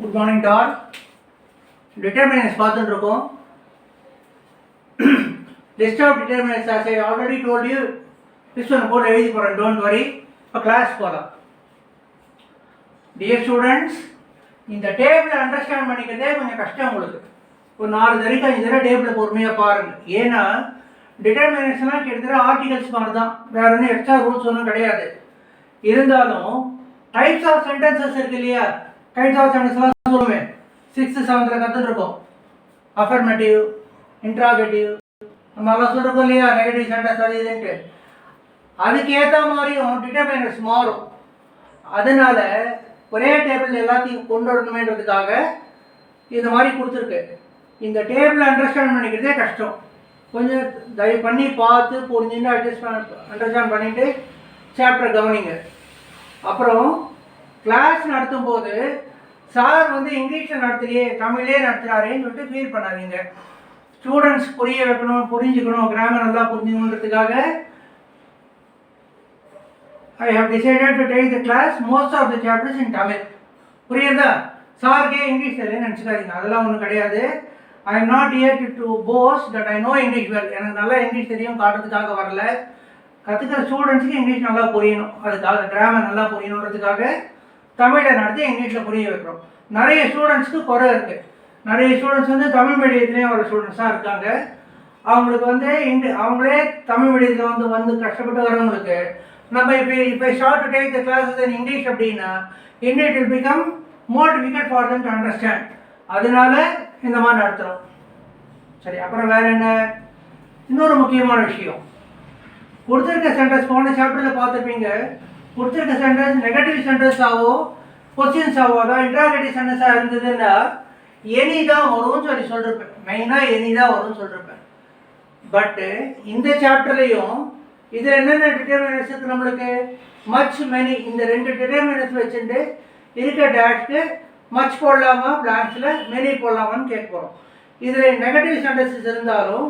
Good morning to all. Determinants பார்த்துட்டு இருக்கோம். List of determinants as I already told you. This one போட்டு எழுதி போகிறேன், don't worry. இப்போ கிளாஸ் போகலாம். Dear students, இந்த டேபிளை அண்டர்ஸ்டாண்ட் பண்ணிக்கிறதே கொஞ்சம் கஷ்டம் உங்களுக்கு. ஒரு 4 தடவை 5 தடவை டேபிளை பொறுமையாக பாருங்கள். ஏன்னா டிட்டர்மினேஷன்லாம் கிட்டத்தட்ட ஆர்டிகல்ஸ் மாதிரி தான், வேறு ஒன்றும் எக்ஸ்ட்ரா ரூல்ஸ் ஒன்றும் கிடையாது. இருந்தாலும் டைப்ஸ் ஆஃப் சென்டென்சஸ் இருக்கு இல்லையா, டைப்ஸ் ஆஃப் சென்டென்ஸ்லாம் சொல்லுவேன். 6th 7th கற்றுட்டு இருக்கோம். அஃபர்மேட்டிவ், இன்ட்ராகேட்டிவ், நம்ம எல்லாம் சொல்லிருக்கோம் இல்லையா, நெகட்டிவ் சென்டென்ஸ் அது இதுன்ட்டு. அதுக்கேற்ற மாதிரியும் டிட்டர்மினன்ட்ஸ் மாறும். அதனால ஒரே டேபிள் எல்லாத்தையும் கொண்டு வரணுமேன்றதுக்காக இந்த மாதிரி கொடுத்துருக்கு. இந்த டேபிளை அண்டர்ஸ்டாண்ட் பண்ணிக்கிறதே கஷ்டம். கொஞ்சம் தயவு பண்ணி பார்த்து புரிஞ்சுட்டு அண்டர்ஸ்டாண்ட் பண்ணிவிட்டு சாப்டர் கவனிங்க. அப்புறம் கிளாஸ் நடத்தும் போது சார் இங்கிலீஷில் நடத்துலையே தமிழ்லேயே நடத்துகிறாரேன்னு சொல்லிட்டு ஃபீல் பண்ணாதீங்க. ஸ்டூடெண்ட்ஸ் புரிய வைக்கணும், புரிஞ்சுக்கணும், கிராமர் நல்லா புரிஞ்சுக்கணுன்றதுக்காக I have decided to take the class most of the chapters in Tamil. புரியுதா? சார்க்கே இங்கிலீஷ் இல்லைன்னு நினச்சிக்காதீங்க, அதெல்லாம் ஒன்றும் கிடையாது. I am not here to boast that I know English well. எனக்கு நல்லா இங்கிலீஷ் தெரியும் காட்டுறதுக்காக வரல. கற்றுக்கிற ஸ்டூடெண்ட்ஸுக்கு இங்கிலீஷ் நல்லா புரியணும், அதுக்காக கிராமர் நல்லா புரியணுன்றதுக்காக தமிழை நடத்தி இங்கிலீஷில் புரிய வைக்கிறோம். நிறைய ஸ்டூடெண்ட்ஸ்க்கு குறை இருக்குது. நிறைய ஸ்டூடெண்ட்ஸ் தமிழ் மீடியத்துலேயும் வர ஸ்டூடெண்ட்ஸாக இருக்காங்க. அவங்களுக்கு அவங்களே தமிழ் மீடியத்தில் வந்து கஷ்டப்பட்டு வரவங்களுக்கு நம்ம இப்போ start to take the classes in English அப்படின்னா it will become more difficult for them to understand. அதனால இந்த மாதிரி நடத்துகிறோம். சரி, அப்புறம் வேறு என்ன? இன்னொரு முக்கியமான விஷயம், கொடுத்துருக்க சென்டென்ஸ் போன சாப்டரில் பார்த்துருப்பீங்க. கொடுத்துருக்க சென்டென்ஸ் நெகட்டிவ் சென்டென்ஸாகவோ கொஸ்டின்ஸாகவோ அதாவது இன்ட்ராகேட்டிவ் சென்டென்ஸாக இருந்ததுன்னா எனி தான் வரும்னு சொல்லியிருப்பேன். மெயினாக எனி தான் வரும்னு சொல்லியிருப்பேன். பட்டு இந்த சாப்டர்லேயும் இதில் என்னென்ன டிட்டர்மினன்ட்ஸ் இருக்குது நம்மளுக்கு? Much, many. இந்த 2 டிட்டர்மினன்ட்ஸ் வச்சுட்டு இருக்க டேஷ்க்கு மச் போடலாமா, பிளாங்க்ஸில் மெனி போடலாமான்னு கேட்க போகிறோம். இதில் நெகட்டிவ் சென்டென்சஸ் இருந்தாலும்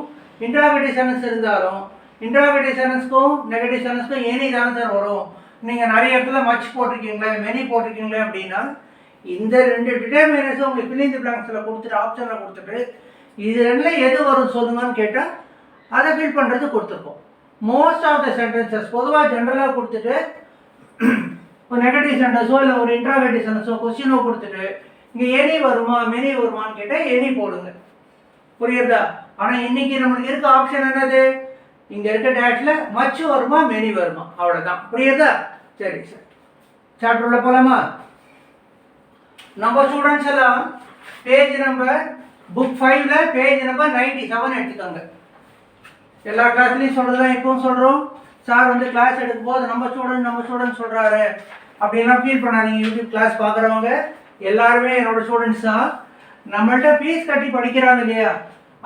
இன்ட்ராகேட்டிவ் சென்டென்ஸ் இருந்தாலும் இன்ட்ராகேட்டிவ் சென்டென்ஸ்க்கும் நெகட்டிவ் சென்டென்ஸ்க்கும் எனி தானே சார் வரும். நீங்கள் நிறைய இடத்துல மச் போட்டிருக்கீங்களே, மெனி போட்டிருக்கீங்களே அப்படின்னா இந்த 2 டிட்டர்மினன்ட்ஸும் உங்களுக்கு ஃபில் இன் தி பிளாங்க்ஸில் கொடுத்துட்டு ஆப்ஷனில் கொடுத்துட்டு இது 2ல எது வரும் சொல்லுங்கன்னு கேட்டால் அதை ஃபில் பண்ணுறது கொடுத்துருக்கோம். மோஸ்ட் ஆஃப் த சென்டென்சஸ் பொதுவாக ஜென்ரலாக கொடுத்துட்டு ஒரு நெகட்டிவ் சென்டென்ஸோ இல்லை ஒரு இன்ட்ராகேட்டிவ் சென்டென்ஸோ கொஸ்டினோ கொடுத்துட்டு இங்கே எனி வருமா மெனி வருமானு கேட்டால் எனி போடுங்க. புரியுதா? ஆனால் இன்றைக்கி நம்மளுக்கு இருக்க ஆப்ஷன் என்னது? இங்கே இருக்க டேஷில் மச் வருமா மெனி வருமா, அவ்வளோதான். புரியுதா? சரி சார், சாப்டர் உள்ள போகலாமா? நம்ம ஸ்டூடெண்ட்ஸ் எல்லாம் பேஜ் நம்பர் புக் 5ல் பேஜ் நம்பர் 97 எடுத்துக்கோங்க. எல்லா கிளாஸ்லையும் சொல்கிறதுலாம் இப்போவும் சொல்கிறோம். சார் கிளாஸ் எடுக்கும் போது நம்ம ஸ்டூடெண்ட் சொல்கிறாரு அப்படின்லாம் ஃபீல் பண்ணாதீங்க. யூடியூப் கிளாஸ் பார்க்குறவங்க எல்லாருமே என்னோடய ஸ்டூடெண்ட்ஸ் தான். நம்மள்கிட்ட ஃபீஸ் கட்டி படிக்கிறாங்க இல்லையா,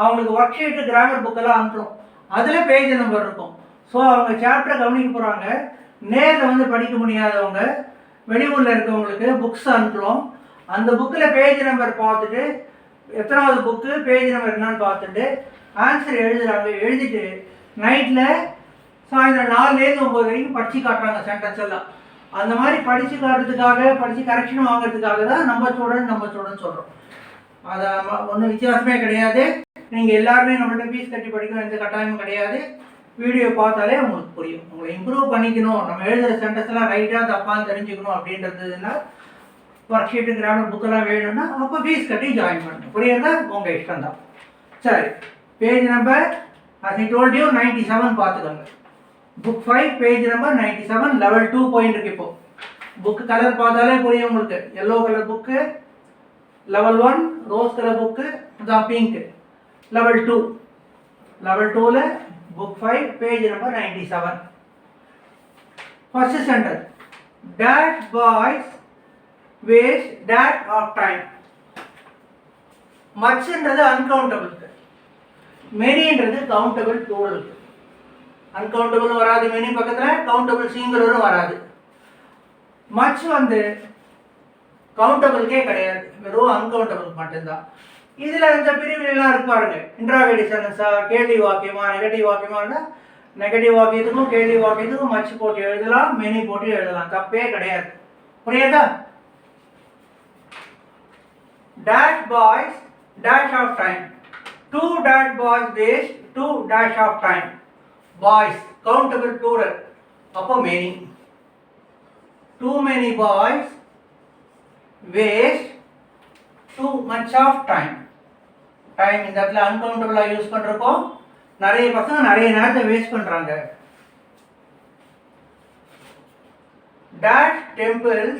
அவங்களுக்கு ஒர்க் ஷீட்டு கிராமர் புக்கெல்லாம் அனுப்புகிறோம். அதில் பேஜ் நம்பர் இருக்கும். ஸோ அவங்க சாப்டரை கவனிக்க போகிறாங்க. நேரில் படிக்க முடியாதவங்க, வெளியூரில் இருக்கவங்களுக்கு புக்ஸ் அனுப்புகிறோம். அந்த புக்கில் பேஜ் நம்பர் பார்த்துட்டு எத்தனாவது புக்கு பேஜ் நம்பர் என்னன்னு பார்த்துட்டு ஆன்சர் எழுதுகிறாங்க. எழுதிட்டு நைட்டில் சாயந்தரம் 4லேருந்து 9 வரைக்கும் படித்து காட்டுறாங்க சென்டென்ஸ் எல்லாம். அந்த மாதிரி படித்து காட்டுறதுக்காக, படித்து கரெக்ஷன் வாங்குறதுக்காக தான் நம்ம ஸ்டூடெண்ட் சொல்கிறோம். அதை ஒன்றும் வித்தியாசமே கிடையாது. நீங்கள் எல்லாருமே நம்மள்ட்ட ஃபீஸ் கட்டி படிக்கணும் எந்த கட்டாயமும் கிடையாது. வீடியோ பார்த்தாலே உங்களுக்கு புரியும். உங்களை இம்ப்ரூவ் பண்ணிக்கணும், நம்ம எழுதுகிற சென்டென்ஸ்லாம் ரைட்டாக தப்பான்னு தெரிஞ்சுக்கணும் அப்படின்றதுன்னா ஒர்க் ஷீட்டு கிராமர் புக்கெல்லாம் வேணும்னா அப்போ ஃபீஸ் கட்டி ஜாயின் பண்ணணும். புரியுறதா? உங்கள் இஷ்டம் தான். சரி, page number as I told you 97 பார்த்துக்கோங்க. புக் 5 பேஜ் நம்பர் 97 லெவல் 2 போயிட்டு இருக்கு. இப்போ புக்கு கலர் பார்த்தாலே புரியும் உங்களுக்கு. Yellow colour book level 1, rose colour book தான் பிங்க் லெவல் 2. லெவல் 2ல் book 5 page number 97. First sentence, that boys waste that of time. மச்ன்றது அன்கவுண்டபிள், மெனின்றது கவுண்டபிள் ப்ளூரலுக்கு. அன்கவுண்டபிளும் வராது மெனி பக்கத்தில், கவுண்டபிள் சிங்குலரும் வராது. மச் கவுண்டபிளுக்கே கிடையாது, வெறும் அன்கவுண்டபிள் மட்டும்தான். இதில் இந்த பிரிவுலாம் இருப்பாருங்க. இன்ட்ராகேட்டிவ் சென்டென்ஸா, கேள்வி வாக்கியமா, நெகட்டிவ் வாக்கியமானா நெகட்டிவ் வாக்கியத்துக்கும் கேள்வி வாக்கியத்துக்கும் மச் போட்டு எழுதலாம், மெனி போட்டு எழுதலாம், தப்பே கிடையாது. புரியுதா? dash boys dash of time. 2 dash boys waste 2 dash of time. Boys countable plural. அப்போ many. Too many boys waste too much of time. Time இந்த இடத்துல uncountable யூஸ் பண்றப்போ நிறைய பசங்க நிறைய நேரத்தை வேஸ்ட் பண்றாங்க. Dash temples,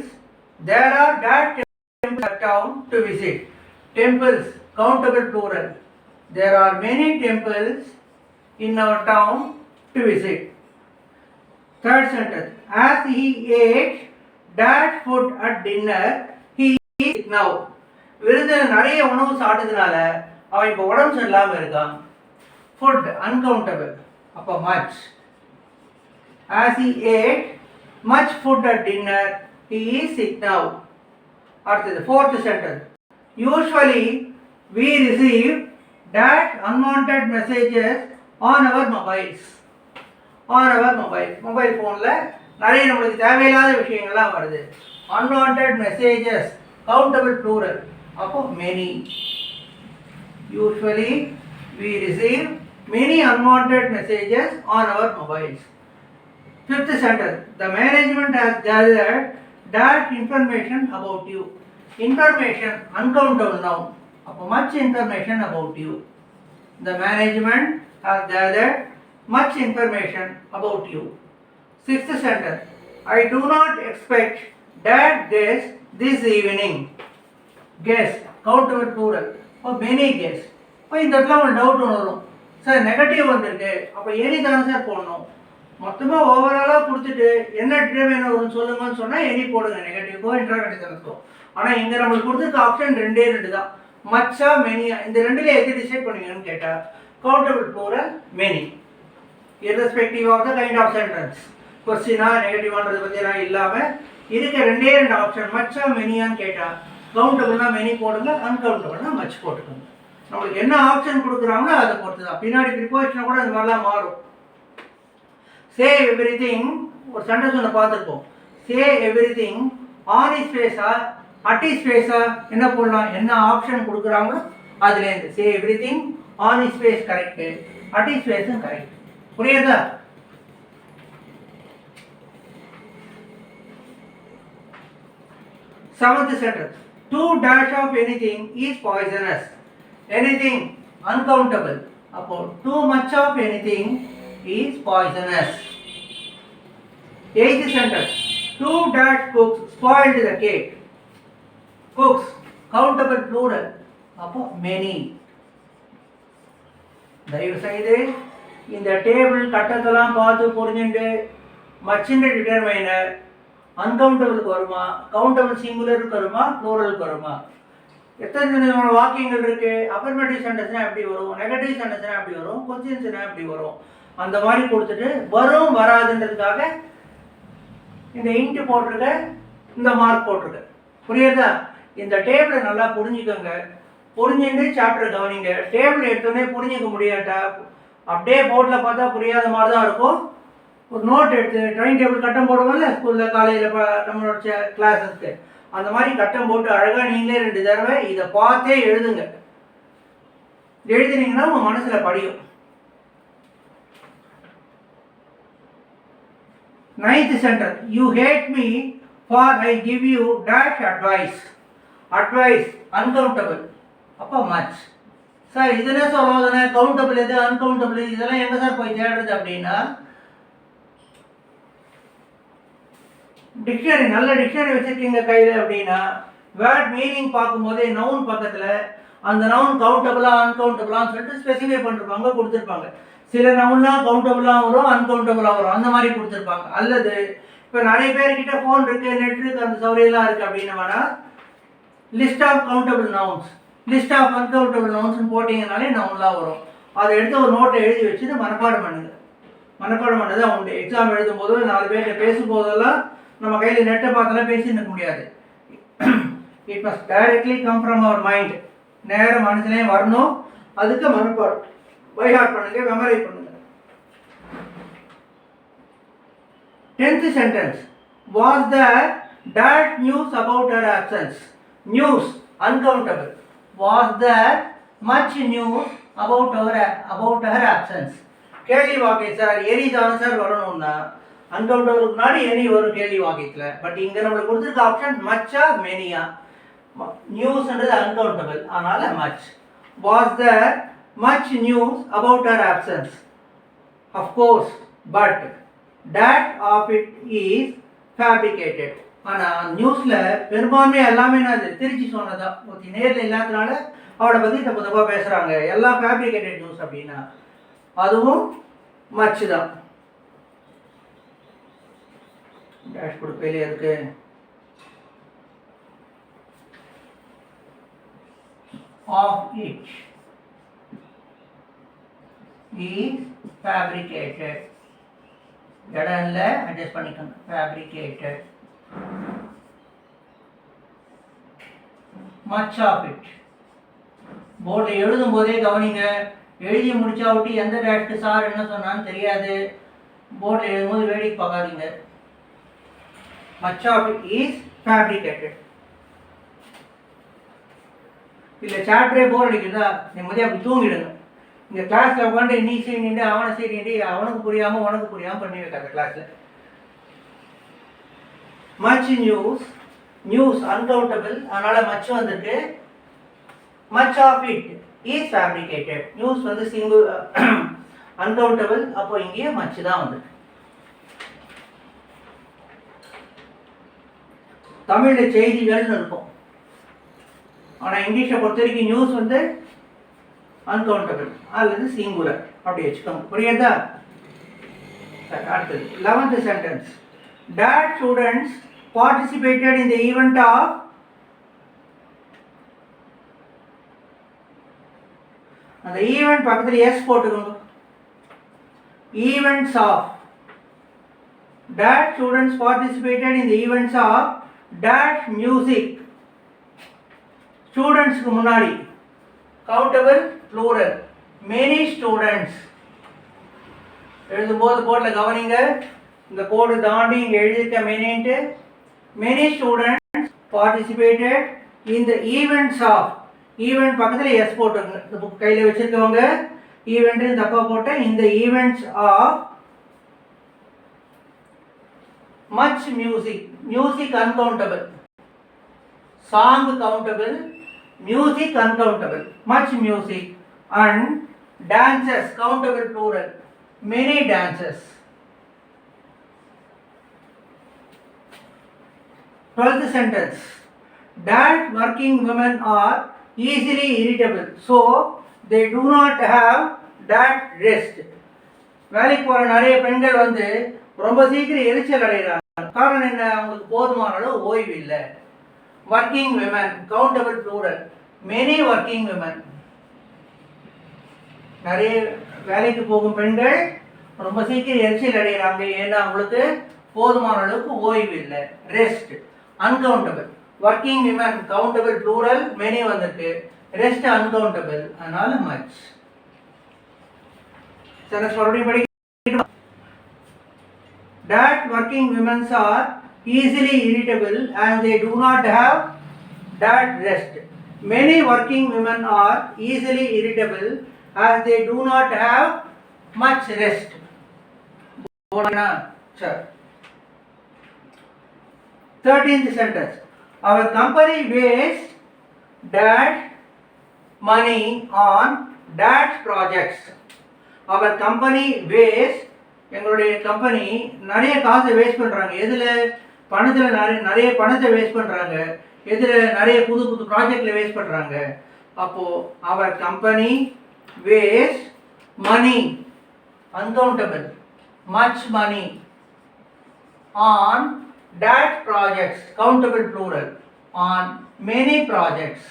there are dash temples in town to visit. Temples countable plural. There are many temples in our town to visit. Third sentence, as he ate dash food at dinner, he is now. விருந்தில் நிறைய உணவு சாப்பிட்டதுனால அவன் இப்போ உடம்பு சரியில்லாமல் இருக்கான். Food uncountable, அப்போ much. As he ate much food at dinner, he is sick now. அடுத்தது fourth sentence, usually we receive dash unwanted messages on our mobiles. On our mobile phoneல நிறைய நம்மளுக்கு தேவையில்லாத விஷயங்கள்லாம் வருது. Unwanted messages countable plural, அப்போ many. Usually we receive many unwanted messages on our mobiles. Fifth sentence, the management has gathered dash information about you. Information uncountable noun, அப்போ much information about you. The management has gathered much information about you. Sixth sentence, I do not expect that guest this evening. Guest countable plural, or many guests. இப்போ இந்த இடத்துல ஒரு doubt வரும், sir negative வந்திருக்கு, அப்போ any தானே sir போடணும். மொத்தமாக ஓவராலாக கொடுத்துட்டு என்ன டிட்டர்மைன் வரும்னு சொல்லுங்கன்னு சொன்னால் எனி போடுங்க, நெகட்டிவ்க்கோ இன்டர்நெட்டிவ். ஆனால் இங்கே நம்மளுக்கு கொடுத்துருக்க ஆப்ஷன் ரெண்டே தான், மச்சா மெனியா. இந்த ரெண்டுல எது டிசைட் பண்ணுவீங்கன்னு கேட்டால் countable plural many, irrespective of the kind of sentence. கொஸ்டினா நெகட்டிவான்றது பற்றியெல்லாம் இல்லாமல் இருக்க ரெண்டே ஆப்ஷன், மச்சா மெனியான்னு கேட்டால் கவுண்டபிள்னா மெனி போடுங்க, அன்கவுண்டபிள்னா மச் போட்டுக்கோங்க. நம்மளுக்கு என்ன ஆப்ஷன் கொடுக்குறாங்களோ அதை பொறுத்து தான். பின்னாடி ப்ரிப்போசிஷனை கூட அது மாதிரிலாம் மாறும். சே எவ்ரி திங், ஒரு சென்டென்ஸ் ஒன்று பார்த்துருப்போம். Say everything on his ஃபேஸா அட் இஸ் ஃபேஸா என்ன போடலாம், என்ன ஆப்ஷன் கொடுக்குறாங்களோ அதுலேருந்து. Say everything on his face correct, at his ஃபேஸும் கரெக்ட். புரியுதா? Seventh sentence, too dash of anything is poisonous. Anything uncountable, அப்போ too much of anything is poisonous. Eighth sentence, two dash cooks spoiled the cake. Cooks countable plural, அப்போ many. தயவு செய்து இந்த table கட்டத்தெல்லாம் பார்த்து புரிஞ்சுட்டு மச்சின் டிட்டர்மைனர் அன்கவுண்டபிளுக்கு வருமா, கவுண்டபிள் சிங்குலருக்கு வருமா, ப்ளூரலுக்கு வருமா, எத்தனை விதமான வாக்கியங்கள் இருக்கு, அஃபர்மேட்டிவ் சென்டென்ஸ்னா எப்படி வரும், நெகட்டிவ் சென்டென்ஸ்னா எப்படி வரும், கொஸ்டின்ஸ்னா எப்படி வரும், அந்த மாதிரி கொடுத்துட்டு வரும் வராதுன்றதுக்காக இந்த இன்ட்டு போட்டிருக்க, இந்த மார்க் போட்டிருக்க. புரியுதா? இந்த டேபிளை நல்லா புரிஞ்சுக்கோங்க. புரிஞ்சுட்டு சாப்டர் கவனிங்க. டேபிள் எடுத்தோடனே புரிஞ்சிக்க முடியாட்டா அப்படியே போர்டில் பார்த்தா புரியாத மாதிரி தான் இருக்கும். ஒரு நோட் எடுத்து ட்ரைன் டேபிள் கட்டம் போடுவோம்ல ஸ்கூலில் காலையில் நம்மளோட கிளாஸஸ்க்கு, அந்த மாதிரி கட்டம் போட்டு அழகாக நீங்களே 2 தடவை இதை பார்த்தே எழுதுங்க. எழுதுனீங்கன்னா உங்கள் மனசில் படியும். Ninth sentence, you hate me for I give you dash advice. Advice uncountable, அப்போ much. சார் இதுனே சொல்லுவாங்க, கவுண்டபிள் எது அன்கவுண்டபிள் இதெல்லாம் எங்கே சார் போய் தேடுறது அப்படின்னா, டிக்ஷனரி, நல்ல டிக்ஷனரி வச்சுருக்கீங்க கையில் அப்படின்னா வேர்ட் மீனிங் பார்க்கும்போதே நவுன் பக்கத்தில் அந்த நவுன் கவுண்டபிளா அன்கவுண்டபிளான்னு சொல்லிட்டு ஸ்பெசிஃபை பண்ணிருப்பாங்க, கொடுத்துருப்பாங்க. சில நவுன்லாம் கவுண்டபிளாக வரும், அன்கவுண்டபிளாக வரும், அந்த மாதிரி கொடுத்துருப்பாங்க. அல்லது இப்போ நிறைய பேர்கிட்ட ஃபோன் இருக்குது, நெட் இருக்குது, அந்த சௌகரியெல்லாம் இருக்குது அப்படின்னு வேணால் list of countable nouns, list of uncountable நவுன்ஸ்னு போட்டிங்கனாலே நவுன்லாம் வரும். அதை எடுத்து ஒரு நோட்டை எழுதி வச்சுட்டு மனப்பாடம் பண்ணுங்க. மனப்பாடம் பண்ணது தான் உண்டு. எக்ஸாம் எழுதும் போதோ 4 பேர்கிட்ட பேசும்போதெல்லாம் நம்ம கையில் நெட்டை பார்த்தெல்லாம் பேசி நிற்க முடியாது. It must directly come from our mind. நேரம் மனசுலேயே வரணும். அதுக்கு மனப்பாடம் பைஹார்ட் பண்ணுங்க, மெமரி பண்ணுங்க. 10th sentence, was there that news about her absence? News uncountable. Was there much news about her absence? கேள்வி வாக்கை சார் எனி தானே சார் வரணும்னா அன்கவுண்டபிளுக்கு முன்னாடி எனி வரும் கேள்வி வாக்கியத்தில். பட் இங்கே நம்மளுக்கு கொடுத்துருக்க ஆப்ஷன் மச்சா மெனியா. நியூஸ்ன்றது அன்கவுண்டபிள், அதனால much. Was there much news about her options? Of course, but that of it is fabricated. ஆனால் நியூஸில் பெரும்பான்மை எல்லாமே என்னது திருச்சி சொன்னதான். ஒருத்தி நேரில் இல்லாததுனால அவளை பற்றி தப்பு தப்பாக பேசுகிறாங்க, எல்லாம் ஃபேப்ரிகேட்டட் நியூஸ் அப்படின்னா அதுவும் மச்சு தான். டேஷ் கொடுப்பையிலே இருக்கு. Of it is fabricated. இடம் இல்லை, அட்ஜஸ்ட் பண்ணிக்கோங்க. fabricated. much of it. போர்டில் எழுதும் போதே கவனிங்க. எழுதி முடிச்சா விட்டு எந்த டேஷ்க்கு சார் என்ன சொன்னான்னு தெரியாது. போர்டில் எழுதும்போது வேடிக்கை பார்க்காதீங்க. much of it is fabricated. இல்லை சாப்டரே போர் அடிக்குதா, நிம்மதியாக அப்படி தூங்கிடுங்க. இங்கே கிளாஸில் உட்காந்து நீ செய்யிட்டு அவனை செய்யிட்டு அவனுக்கு புரியாமல் உனக்கு புரியாமல் பண்ணி வைக்காத கிளாஸில். மச் நியூஸ், நியூஸ் அன்கவுண்டபிள், அதனால் மச் வந்திருக்கு. Much of it is fabricated. News வந்து சிங்கிள் அன்கவுண்டபிள், அப்போ இங்கேயே மச் தான் வந்திருக்கு. தமிழில் செய்திகள்னு இருக்கும், ஆனால் இங்கிலீஷை பொறுத்த வரைக்கும் நியூஸ் வந்து அன்கவுண்டபிள் அல்லது சிங்குலர் அப்படி வச்சுக்கோங்க. புரியுதா? அடுத்தது 11th sentence. That students participated in the event of அந்த ஈவெண்ட் பக்கத்தில் எஸ் போட்டுக்கோங்க. Events of. That students participated in the events of that music. ஸ்டூடெண்ட்ஸ்க்கு முன்னாடி கவுண்டபிள் ப்ளூரல். மெனி ஸ்டூடெண்ட்ஸ் எழுதும்போது போர்டில் கவனிங்க. இந்த கோடு தாண்டி இங்கே எழுதியிருக்க மெனின்ட்டு. Many students participated in the events of. Event பக்கத்தில் எஸ் போட்டுருங்க. இந்த புக் கையில் வச்சுருக்கவங்க ஈவெண்ட்டு தப்பாக போட்டேன். இந்த events of much music. Music uncountable, song countable, music uncountable. Much music. And dances countable plural. Many dances. 12th sentence. That working women are easily irritable, so they do not have that rest. வேலைக்கு போகிற நிறைய பெண்கள் வந்து ரொம்ப சீக்கிரம் எரிச்சல் அடைகிறாங்க. காரணம் என்ன? அவங்களுக்கு போதுமான அளவு ஓய்வு இல்லை. working women countable plural. many working women. நிறைய வேலைக்கு போகும் பெண்கள் ரொம்ப சீக்கிரம் எரிச்சல் அடைகிறாங்க, ஏன்னா அவங்களுக்கு போதுமான அளவுக்கு ஓய்வு இல்லை. Rest uncountable. Working women countable plural, many வந்திருக்கு. ரெஸ்ட் அன்கவுண்டபிள், அதனால மச். சென்டென்ஸ் மறுபடியும் படிக்க. that working women are easily irritable and they do not have that rest. Many working women are easily irritable as they do not have much rest. 13th sentence. Our company wastes that money on that projects. Our company wastes, எங்களுடைய company நிறைய காசை waste பண்ணுறாங்க. எதில்? பணத்தில் நிறைய பணத்தை waste பண்ணுறாங்க. எதில்? நிறைய புது புது ப்ராஜெக்டில் வேஸ்ட் பண்ணுறாங்க. அப்போது அவர் company waste money uncountable, much money on that projects countable plural, on many projects.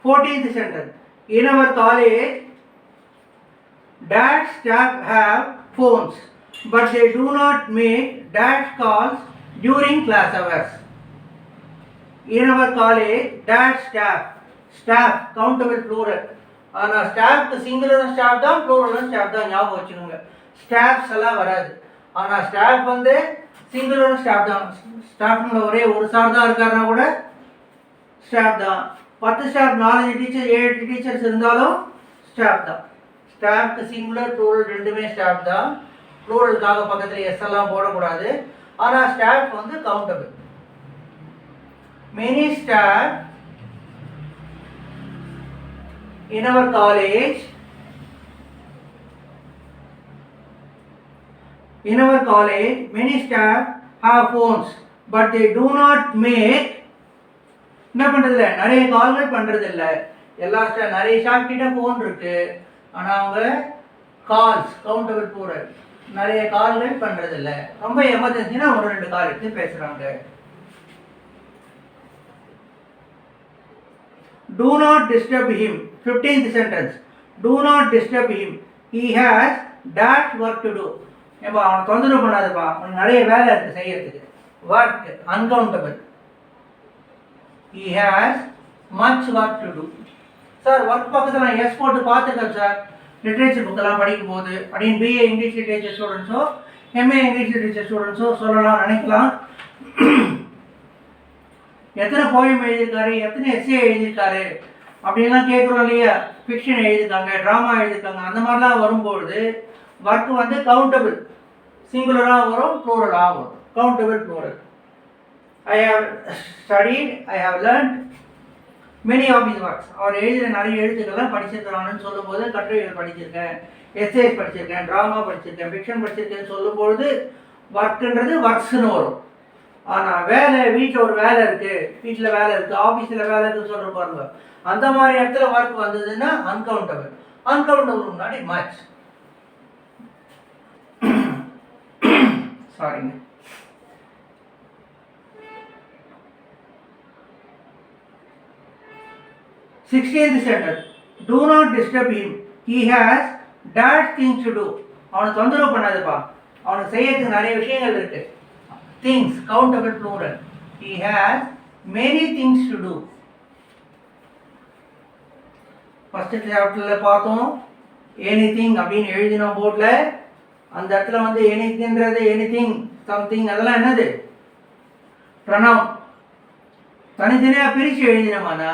14th sentence. In our college, that staff have phones, but they do not make that calls during class hours. In our college, that staff countable plural. ஆனால் ஸ்டாஃப்க்கு சிங்குலரும் staff தான், ப்ளூரலும் staff தான். ஞாபகம் வச்சுக்கோங்க. Staffs எல்லாம் வராது. ஆனால் staff வந்து singular staff தான். ஸ்டாஃப்ல ஒரே ஒரு சார் தான் இருக்காருன்னா கூட ஸ்டாஃப் தான். 10 ஸ்டாஃப் 4 டீச்சர் 7 டீச்சர்ஸ் இருந்தாலும் ஸ்டாஃப் தான். ஸ்டாஃப்க்கு சிங்குலர் ப்ளூரல் ரெண்டுமே ஸ்டாஃப் தான். ப்ளூரலுக்காக பக்கத்தில் எஸ் எல்லாம் போடக்கூடாது. ஆனால் ஸ்டாஃப் வந்து countable. Many staff in our college many staff have phones but they do not make என்ன பண்றதில்ல, நிறைய கால்கள் பண்றதில்ல. எல்லா நிறைய ஸ்டாஃப் கிட்ட ஃபோன் இருக்கு, ஆனால் அவங்க கால்ஸ் கவுண்டபிள் ப்ளூரல் நிறைய கால்கள் பண்றதில்ல. ரொம்ப எமர்ஜென்சினா ஒரு 2 கால் எடுத்து பேசுறாங்க. Do not disturb him. 15th sentence. Do not disturb him. He has that work to do. ஏப்பா அவனை தொந்தரவு பண்ணாதுப்பா, அவனுக்கு நிறைய வேலை இருக்குது செய்யறதுக்கு. Work uncountable. He has much work to do. Sir work பக்கத்தில் நான் எஸ் போட்டு பார்த்துருக்கேன் சார் லிட்ரேச்சர் புக்கெல்லாம் படிக்கும் போது அப்படின்னு பிஏ இங்கிலீஷ் லிட்ரேச்சர் ஸ்டூடெண்ட்ஸோ எம்ஏ இங்கிலீஷ் லிட்ரேச்சர் ஸ்டூடெண்ட்ஸோ சொல்லலாம், நினைக்கலாம். எத்தனை போயம் எழுதியிருக்காரு, எத்தனை எஸ்ஏ எழுதியிருக்காரு அப்படின்லாம் கேட்குறோம் இல்லையா. ஃபிக்ஷன் எழுதியிருக்காங்க, ட்ராமா எழுதியிருக்காங்க. அந்த மாதிரிலாம் வரும்பொழுது ஒர்க் வந்து கவுண்டபிள் சிங்குலராக வரும், ப்ளூரலாக வரும். Countable plural. I have studied, I have learnt many of his works. அவர் எழுதின நிறைய எழுத்துக்கள்லாம் படிச்சிருக்கிறான்னு சொல்லும்போது கட்டுரைகள் படிச்சிருக்கேன், எஸ்ஏஸ் படிச்சிருக்கேன், ட்ராமா படிச்சிருக்கேன், ஃபிக்ஷன் படிச்சிருக்கேன்னு சொல்லும்பொழுது ஒர்க்குன்றது ஒர்க்ஸ்னு வரும். ஆனால் வேலை, வீட்டில் ஒரு வேலை இருக்குது, வீட்டில் வேலை இருக்குது, ஆஃபீஸில் வேலை இருக்குன்னு சொல்கிற பாருங்க, அந்த மாதிரி இடத்துல ஒர்க் வந்ததுன்னா அன்கவுண்டபிள். அன்கவுண்டபிள் முன்னாடி மச். சாரிங்க. Sixteenth sentence. Do not disturb him. He has that things to do. அவனை தொந்தரவு பண்ணாதுப்பா, அவனுக்கு செய்யறதுக்கு நிறைய விஷயங்கள் இருக்கு. Things, countable plural. He has many things to do. First சாப்டர்ல பார்த்தோம் எனிதிங் அப்படின்னு எழுதினோம் போர்டில். அந்த இடத்துல வந்து எனிதிங்கிறது எனிதிங் சம்திங் அதெல்லாம் என்னது ப்ரனவுன். தனித்தனியாக பிரித்து எழுதினோம்னா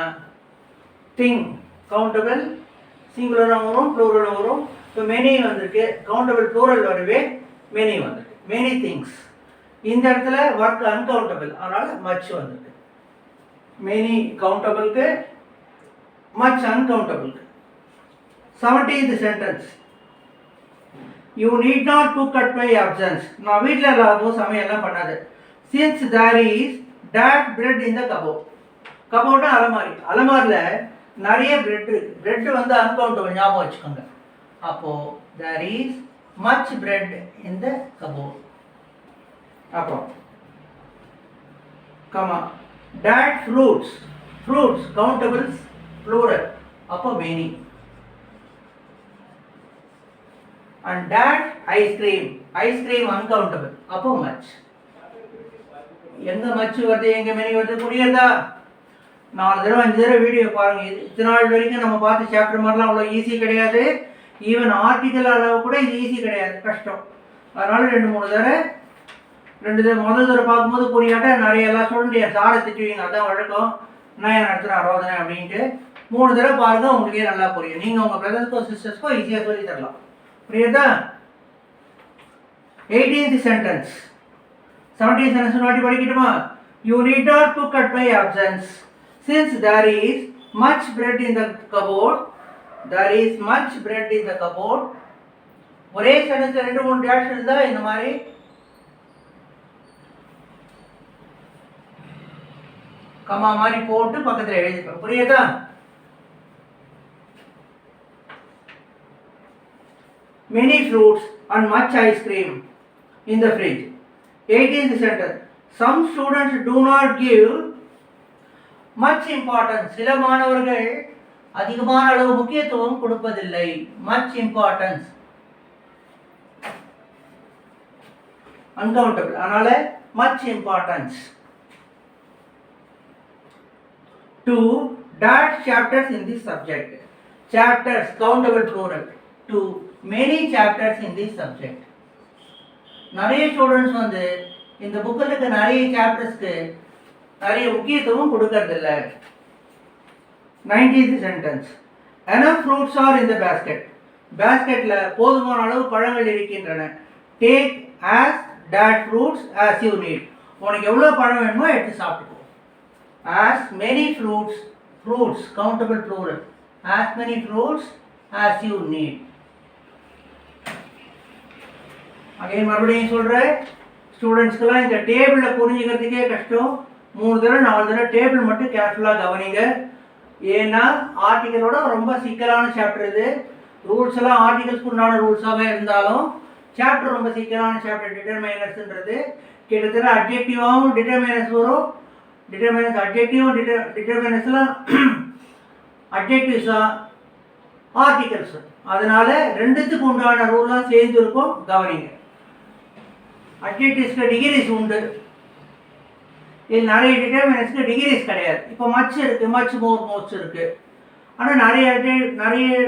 திங் கவுண்டபிள் சிங்குலராக வரும், ப்ளூரல் வரும். இப்போ மெனி வந்திருக்கு, கவுண்டபிள் ப்ளூரல் வரவே மெனி வந்திருக்கு. Many things. இந்த இடத்துல ஒர்க் அன்கவுண்டபிள், அதனால் மச் வந்திருக்கு. மெனி கவுண்டபிளுக்கு, மச் அன்கவுண்டபிளுக்கு. 17th sentence. You need not cook at my absence. நான் வீட்டில் இல்லாத சமையல்லாம் பண்ணாது. Since there is that bread in the cupboard. கபோர்ட்னா அலமாரி. அலமாரியில் நிறைய பிரெட் இருக்கு. பிரெட் வந்து அன்கவுண்டபிள், ஞாபகம் வச்சுக்கோங்க. அப்போது there is much bread in the cupboard. அப்புறம் comma that fruits. Fruits countables plural, அப்போ many. and that ice cream. Ice cream uncountable, அப்போ much. எங்க மச் வருது எங்க மெனி வருது புரியுதா? 4 தடவை 5 தடவை வீடியோ பாருங்க. இத்தனை நாள் வரைக்கும் நம்ம பார்த்து சாப்டர் மாதிரிலாம் அவ்வளோ ஈஸி கிடையாது. ஈவன் ஆர்டிக்கல் அளவு கூட இது ஈஸி கிடையாது, கஷ்டம். அதனால 2-3 தடவை முதல் தடவை பார்க்கும்போது புரியாட்ட நிறைய எல்லா ஸ்டூடெண்ட் என் சாரை திட்டுவீங்க, அதான் வழக்கம், நான் என் நடத்துகிறேன் ரோதனை அப்படின்ட்டு. 3 தடவை பாருங்க, உங்களுக்கே நல்லா புரியும். நீங்கள் உங்கள் பிரதர்ஸ்க்கோ சிஸ்டர்ஸ்க்கோ ஈஸியாக சொல்லி தரலாம். புரியுதா? 18th sentence. 17th sentence வாட்டி படிக்கட்டுமா? You need not cook at my absence. Since there is much bread in the cupboard. There is much bread in the cupboard. ஒரே சென்டென்ஸ் 2-3 டேஷ் இருந்தா இந்த மாதிரி கமா மாதிரி போட்டு பக்கத்தில் எழுதிப்பேன். புரியுதா? Many fruits and much ice cream in the fridge. 18th sentence. Some students do not give much importance. சில மாணவர்கள் அதிகமான அளவு முக்கியத்துவம் கொடுப்பதில்லை. much importance uncountable, அதனால much importance to that chapters in this subject. Chapters countable plural, to many chapters in this subject. நிறைய students வந்து இந்த புக்கில் இருக்க நிறைய சாப்டர்ஸ்க்கு நிறைய முக்கியத்துவம் கொடுக்கறதில்ல. 90th sentence. enough fruits are in the basket. பேஸ்கெட்டில் போதுமான அளவு பழங்கள் இருக்கின்றன. Take as that fruits as you need. உனக்கு எவ்வளோ பழம் வேணுமோ எடுத்து சாப்பிட்டுக்கோ. as many fruits, fruits countable plural, as many fruits as you need. Again மறுபடியும் சொல்கிறேன், ஸ்டூடெண்ட்ஸ்க்கெல்லாம் இந்த டேபிளில் புரிஞ்சுக்கிறதுக்கே கஷ்டம். 3 தடவை 4 தடவை டேபிள் மட்டும் கேர்ஃபுல்லாக கவனிங்க. ஏன்னா ஆர்டிக்கலோட ரொம்ப சிக்கலான சாப்டர் இது. ரூல்ஸ் எல்லாம் ஆர்டிகல்ஸ்க்கு உண்டான ரூல்ஸாகவே இருந்தாலும் சாப்டர் ரொம்ப சிக்கலான சாப்டர். டிட்டர்மைனர்ஸ்ன்றது கிட்டத்தட்ட அப்ஜெக்டிவாகவும் டிட்டர்மைனர்ஸ் வரும். டிட்டர்மைனர்ஸ் அப்ஜெக்டிவும் டிட்டர்மைனர்ஸ்லாம் அப்ஜெக்டிவ்ஸாக ஆர்டிகல்ஸ். அதனால ரெண்டுத்துக்கு உண்டான ரூல்லாம் சேர்ந்து இருக்கும், கவனிங்க. அப்ஜெக்டிவ்ஸ்க்கு டிகிரிஸ் உண்டு, இது நிறைய டிட்டர்மினன்ட்ஸ்க்கு டிகிரிஸ் கிடையாது. இப்போ மச் இருக்குது, மச் மோர் மோஸ்ட் இருக்குது. ஆனால் நிறைய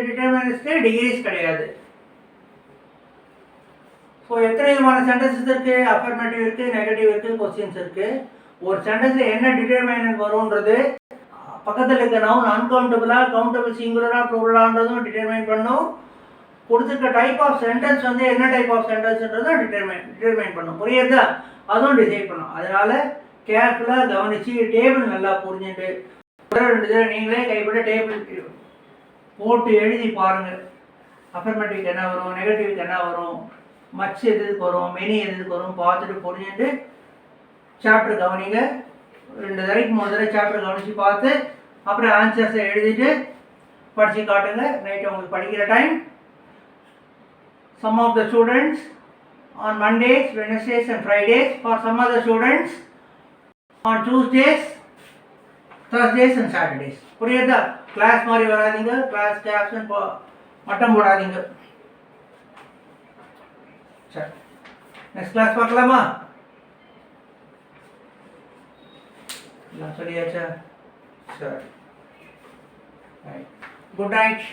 டிட்டர்மினன்ட்ஸ்க்கு டிகிரிஸ் கிடையாது. ஸோ எத்தனை விதமான சென்டென்சஸ் இருக்குது? அஃபர்மேட்டிவ் இருக்குது, நெகட்டிவ் இருக்குது, கொஸ்டின்ஸ் இருக்குது. ஒரு சென்டென்ஸில் என்ன டிட்டர்மினன்ட் வரும்ன்றது பக்கத்தில் இருக்க நவுன் அன்கவுண்டபுளாக கவுண்டபிள் சிங்குலராக ப்ளூரலான்றதும் டிட்டர்மைன் பண்ணும். கொடுத்துருக்க டைப் ஆஃப் சென்டென்ஸ் வந்து என்ன டைப் ஆஃப் சென்டென்ஸ்ன்றதும் டிட்டர்மைன் பண்ணும். புரியுதா? அதுவும் டிசைட் பண்ணும். அதனால் கேர்ஃபுல்லாக கவனித்து டேபிள் நல்லா புரிஞ்சுட்டு 2 தடவை நீங்களே கைப்பட டேபிள் போட்டு எழுதி பாருங்கள். அஃபர்மேட்டிவ்க்கு என்ன வரும், நெகட்டிவ்க்கு என்ன வரும், மச் எதுக்கு வரும், மெனி எதுக்கு வரும் பார்த்துட்டு புரிஞ்சுட்டு சாப்டர் கவனிங்க. 2 தடவைக்கு 3 தடவை சாப்டர் கவனித்து பார்த்து அப்புறம் ஆன்சர்ஸை எழுதிட்டு படித்து காட்டுங்க. நைட்டு உங்களுக்கு படிக்கிற time. Some of the students on Mondays, Wednesdays and Fridays. For some other students on Tuesdays, Thursdays and Saturdays. புரியுதா? கிளாஸ் மாதிரி வராதிங்க, கிளாஸ் கேப்ஷன் மட்டம் போடாதீங்க. சரி, நெக்ஸ்ட் கிளாஸ் பார்க்கலாமா? சரியாச்சா? சரி, குட் நைட்.